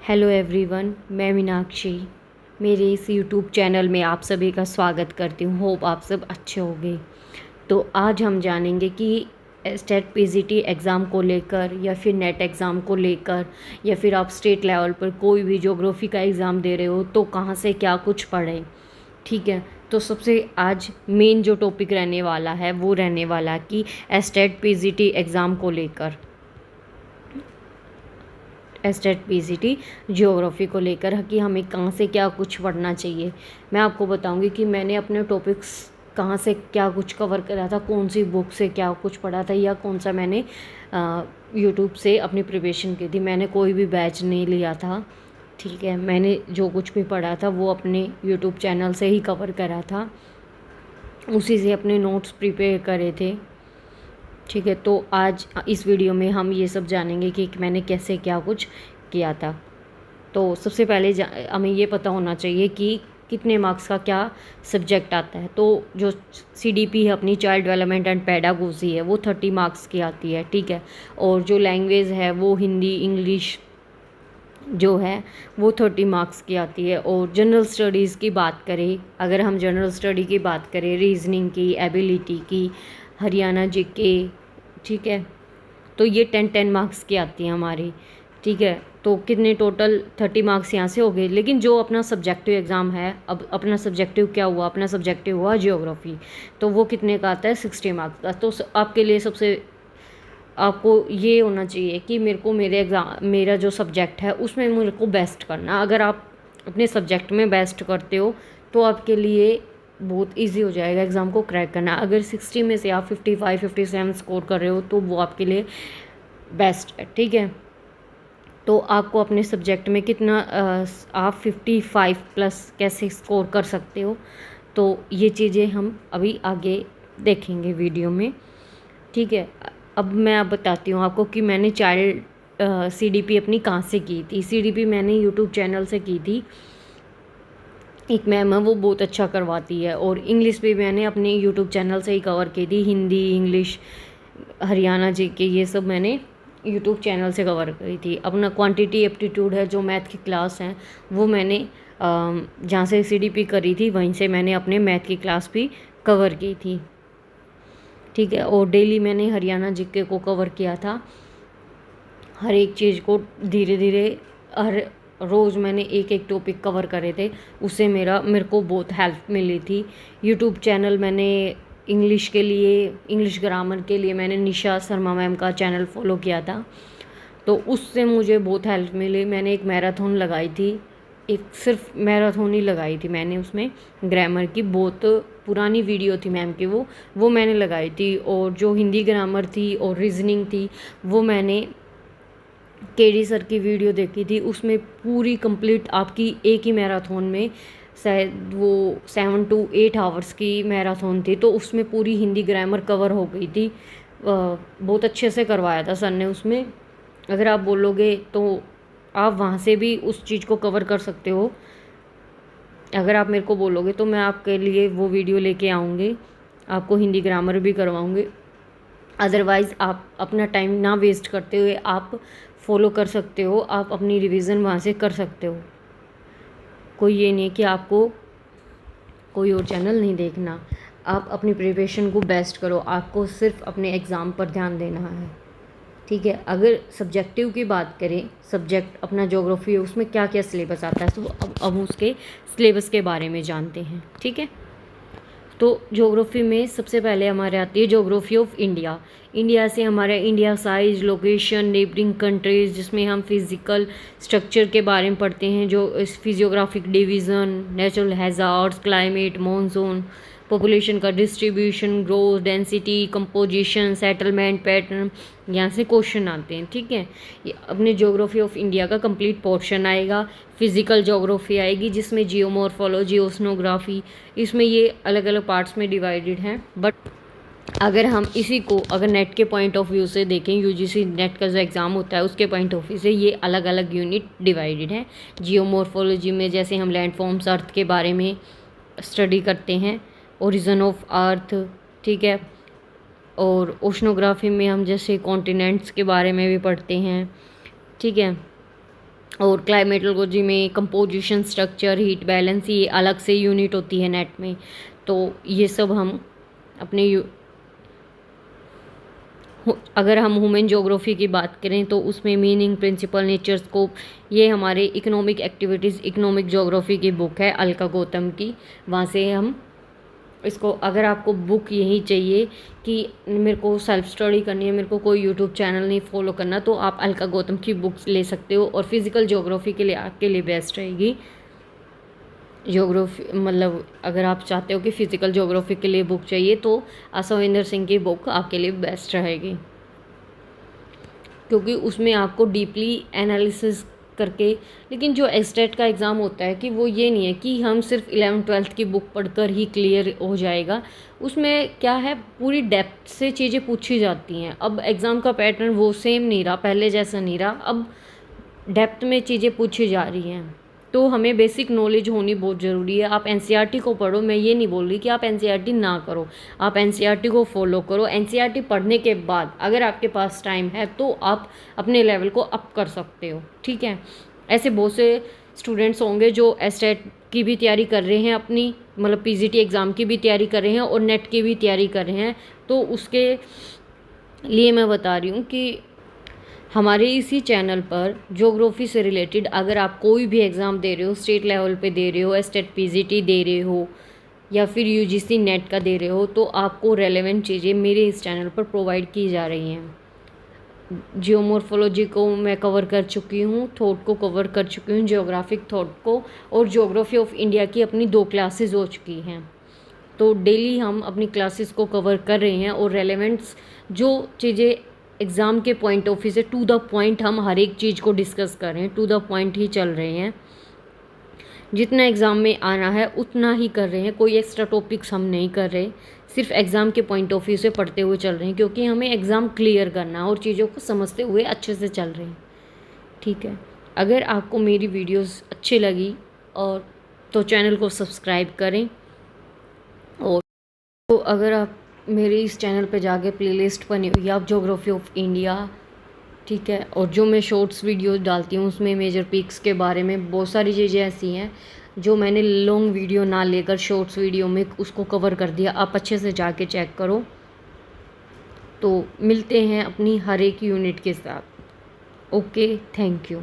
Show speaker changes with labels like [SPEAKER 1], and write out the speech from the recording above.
[SPEAKER 1] Hello everyone, मैं मीनाक्षी मेरे इस यूट्यूब चैनल में आप सभी का स्वागत करती हूँ। होप आप सब अच्छे होंगे। तो आज हम जानेंगे कि स्टेट पीजीटी एग्ज़ाम को लेकर या फिर नेट एग्ज़ाम को लेकर या फिर आप स्टेट लेवल पर कोई भी ज्योग्राफी का एग्ज़ाम दे रहे हो तो कहाँ से क्या कुछ पढ़ें। ठीक है, तो सबसे आज मेन जो टॉपिक रहने वाला है वो रहने वाला है कि स्टेट पीजीटी एग्ज़ाम को लेकर स्टेट पीजीटी ज्योग्राफी को लेकर कि हमें कहाँ से क्या कुछ पढ़ना चाहिए। मैं आपको बताऊंगी कि मैंने अपने टॉपिक्स कहाँ से क्या कुछ कवर करा था, कौन सी बुक से क्या कुछ पढ़ा था या कौन सा मैंने यूट्यूब से अपनी प्रिपरेशन की थी। मैंने कोई भी बैच नहीं लिया था। ठीक है, मैंने जो कुछ भी पढ़ा था वो अपने यूट्यूब चैनल से ही कवर करा था, उसी से अपने नोट्स प्रिपेयर करे थे। ठीक है, तो आज इस वीडियो में हम ये सब जानेंगे कि मैंने कैसे क्या कुछ किया था। तो सबसे पहले हमें ये पता होना चाहिए कि कितने मार्क्स का क्या सब्जेक्ट आता है। तो जो सीडीपी है अपनी चाइल्ड डेवलपमेंट एंड पेडागोजी है वो 30 मार्क्स की आती है। ठीक है, और जो लैंग्वेज है वो हिंदी इंग्लिश जो है वो 30 मार्क्स की आती है। और जनरल स्टडीज़ की बात करें, अगर हम जनरल स्टडी की बात करें, रीजनिंग की, एबिलिटी की, हरियाणा जीके, ठीक है, तो ये 10 मार्क्स की आती है हमारी। ठीक है, तो कितने टोटल 30 मार्क्स यहाँ से हो गए। लेकिन जो अपना सब्जेक्टिव एग्ज़ाम है, अब अपना सब्जेक्टिव क्या हुआ, अपना सब्जेक्टिव हुआ जियोग्राफी, तो वो कितने का आता है, 60 मार्क्स का। तो आपके लिए सबसे आपको ये होना चाहिए कि मेरा जो सब्जेक्ट है उसमें मेरे को बेस्ट करना। अगर आप अपने सब्जेक्ट में बेस्ट करते हो तो आपके लिए बहुत इजी हो जाएगा एग्ज़ाम को क्रैक करना। अगर 60 में से आप 55 57 स्कोर कर रहे हो तो वो आपके लिए बेस्ट है। ठीक है, तो आपको अपने सब्जेक्ट में कितना आप 55 प्लस कैसे स्कोर कर सकते हो, तो ये चीज़ें हम अभी आगे देखेंगे वीडियो में। ठीक है, अब मैं बताती हूँ आपको कि मैंने चाइल्ड सीडीपी अपनी कहाँ से की थी। सीडीपी मैंने यूट्यूब चैनल से की थी। एक मैम है वो बहुत अच्छा करवाती है। और इंग्लिश भी मैंने अपने यूट्यूब चैनल से ही कवर की थी। हिंदी इंग्लिश हरियाणा जीके ये सब मैंने यूट्यूब चैनल से कवर करी थी। अपना क्वांटिटी एप्टीट्यूड है जो मैथ की क्लास है वो मैंने जहाँ से सीडीपी करी थी वहीं से मैंने अपने मैथ की क्लास भी कवर की थी। ठीक है, और डेली मैंने हरियाणा जीके को कवर किया था। हर एक चीज़ को धीरे धीरे हर रोज़ मैंने एक एक टॉपिक कवर करे थे। उससे मेरे को बहुत हेल्प मिली थी। यूट्यूब चैनल मैंने इंग्लिश के लिए, इंग्लिश ग्रामर के लिए मैंने निशा शर्मा मैम का चैनल फॉलो किया था, तो उससे मुझे बहुत हेल्प मिली। मैंने एक मैराथन लगाई थी, एक सिर्फ मैराथन ही लगाई थी मैंने, उसमें ग्रामर की बहुत पुरानी वीडियो थी मैम की, वो मैंने लगाई थी। और जो हिंदी ग्रामर थी और रीजनिंग थी वो मैंने केडी सर की वीडियो देखी थी। उसमें पूरी कंप्लीट आपकी एक ही मैराथन में, शायद वो 7 to 8 आवर्स की मैराथन थी, तो उसमें पूरी हिंदी ग्रामर कवर हो गई थी। बहुत अच्छे से करवाया था सर ने उसमें। अगर आप बोलोगे तो आप वहाँ से भी उस चीज़ को कवर कर सकते हो। अगर आप मेरे को बोलोगे तो मैं आपके लिए वो वीडियो लेके आऊँगी, आपको हिंदी ग्रामर भी करवाऊँगी। अदरवाइज़ आप अपना टाइम ना वेस्ट करते हुए आप फॉलो कर सकते हो, आप अपनी रिवीजन वहाँ से कर सकते हो। कोई ये नहीं कि आपको कोई और चैनल नहीं देखना। आप अपनी प्रिपरेशन को बेस्ट करो, आपको सिर्फ अपने एग्ज़ाम पर ध्यान देना है। ठीक है, अगर सब्जेक्टिव की बात करें, सब्जेक्ट अपना ज्योग्राफी है उसमें क्या क्या सिलेबस आता है, तो अब उसके सिलेबस के बारे में जानते हैं। ठीक है, तो ज्योग्राफी में सबसे पहले हमारे आती है ज्योग्राफी ऑफ इंडिया। इंडिया से हमारा India size, location, neighbouring countries, जिसमें हम फिज़िकल स्ट्रक्चर के बारे में पढ़ते हैं, जो physiographic division, natural hazards, climate, monsoon, population का distribution, growth, density, composition, settlement pattern, यहाँ से क्वेश्चन आते हैं। ठीक है, ये अपने ज्योग्राफी ऑफ इंडिया का कंप्लीट पोर्शन आएगा। फिज़िकल ज्योग्राफी आएगी जिसमें जियोमॉर्फोलॉजी, ओशनोग्राफी, इसमें ये अलग अलग पार्ट्स में डिवाइडेड हैं। बट अगर हम इसी को अगर नेट के पॉइंट ऑफ व्यू से देखें, यूजीसी नेट का जो एग्ज़ाम होता है उसके पॉइंट ऑफ व्यू से ये अलग अलग यूनिट डिवाइडेड हैं। जियोमॉर्फोलॉजी में जैसे हम लैंडफॉर्म्स, अर्थ के बारे में स्टडी करते हैं, ओरिजिन ऑफ अर्थ, ठीक है, और ओशनोग्राफी में हम जैसे कॉन्टिनेंट्स के बारे में भी पढ़ते हैं। ठीक है, और क्लाइमेटोलॉजी में कंपोजिशन, स्ट्रक्चर, हीट बैलेंस, ये अलग से यूनिट होती है नेट में। तो ये सब हम अपने अगर हम ह्यूमन ज्योग्राफी की बात करें तो उसमें मीनिंग, प्रिंसिपल, नेचर, स्कोप, ये हमारे इकोनॉमिक एक्टिविटीज़, इकोनॉमिक ज्योग्राफी की बुक है अलका गौतम की। वहाँ से हम इसको, अगर आपको बुक यही चाहिए कि मेरे को सेल्फ स्टडी करनी है, मेरे को कोई यूट्यूब चैनल नहीं फॉलो करना, तो आप अलका गौतम की बुक्स ले सकते हो। और फिज़िकल ज्योग्राफी के लिए आपके लिए बेस्ट रहेगी ज्योग्राफी, मतलब अगर आप चाहते हो कि फ़िज़िकल ज्योग्राफी के लिए बुक चाहिए तो असविंदर सिंह की बुक आपके लिए बेस्ट रहेगी, क्योंकि उसमें आपको डीपली एनालिसिस करके। लेकिन जो एस्टेट का एग्ज़ाम होता है कि वो ये नहीं है कि हम सिर्फ 11th-12th की बुक पढ़कर ही क्लियर हो जाएगा। उसमें क्या है, पूरी डेप्थ से चीज़ें पूछी जाती हैं। अब एग्ज़ाम का पैटर्न वो सेम नहीं रहा, पहले जैसा नहीं रहा, अब डेप्थ में चीज़ें पूछी जा रही हैं। तो हमें बेसिक नॉलेज होनी बहुत ज़रूरी है। आप एनसीईआरटी को पढ़ो, मैं ये नहीं बोल रही कि आप एनसीईआरटी ना करो, आप एनसीईआरटी को फॉलो करो। एनसीईआरटी पढ़ने के बाद अगर आपके पास टाइम है तो आप अपने लेवल को अप कर सकते हो, ठीक है। ऐसे बहुत से स्टूडेंट्स होंगे जो एस्टेट की भी तैयारी कर रहे हैं, अपनी मतलब पीजीटी एग्ज़ाम की भी तैयारी कर रहे हैं और नेट की भी तैयारी कर रहे हैं। तो उसके लिए मैं बता रही हूँ कि हमारे इसी चैनल पर ज्योग्राफी से रिलेटेड अगर आप कोई भी एग्ज़ाम दे रहे हो, स्टेट लेवल पे दे रहे हो, एस्टेट पीजीटी दे रहे हो या फिर यूजीसी नेट का दे रहे हो, तो आपको रेलेवेंट चीज़ें मेरे इस चैनल पर प्रोवाइड की जा रही हैं। जियोमॉर्फोलॉजी को मैं कवर कर चुकी हूँ, थॉट को कवर कर चुकी हूँ, जियोग्राफिक थॉट को, और ज्योग्राफी ऑफ इंडिया की अपनी 2 क्लासेस हो चुकी हैं। तो डेली हम अपनी क्लासेस को कवर कर रहे हैं और रेलेवेंट्स जो चीज़ें एग्ज़ाम के पॉइंट ऑफ व्यू से टू द पॉइंट हम हर एक चीज़ को डिस्कस कर रहे हैं, टू द पॉइंट ही चल रहे हैं। जितना एग्ज़ाम में आना है उतना ही कर रहे हैं, कोई एक्स्ट्रा टॉपिक्स हम नहीं कर रहे, सिर्फ एग्ज़ाम के पॉइंट ऑफ व्यू से पढ़ते हुए चल रहे हैं, क्योंकि हमें एग्ज़ाम क्लियर करना है और चीज़ों को समझते हुए अच्छे से चल रहे हैं, ठीक है। अगर आपको मेरी वीडियोस अच्छी लगी और तो चैनल को सब्सक्राइब करें। और तो अगर आप मेरे इस चैनल पे जाके प्लेलिस्ट बनी हुई है, आप ज्योग्राफी ऑफ इंडिया, ठीक है, और जो मैं शॉर्ट्स वीडियो डालती हूँ उसमें मेजर पीक्स के बारे में बहुत सारी चीज़ें ऐसी हैं जो मैंने लॉन्ग वीडियो ना लेकर शॉर्ट्स वीडियो में उसको कवर कर दिया। आप अच्छे से जाके चेक करो। तो मिलते हैं अपनी हर एक यूनिट के साथ। Okay, thank you.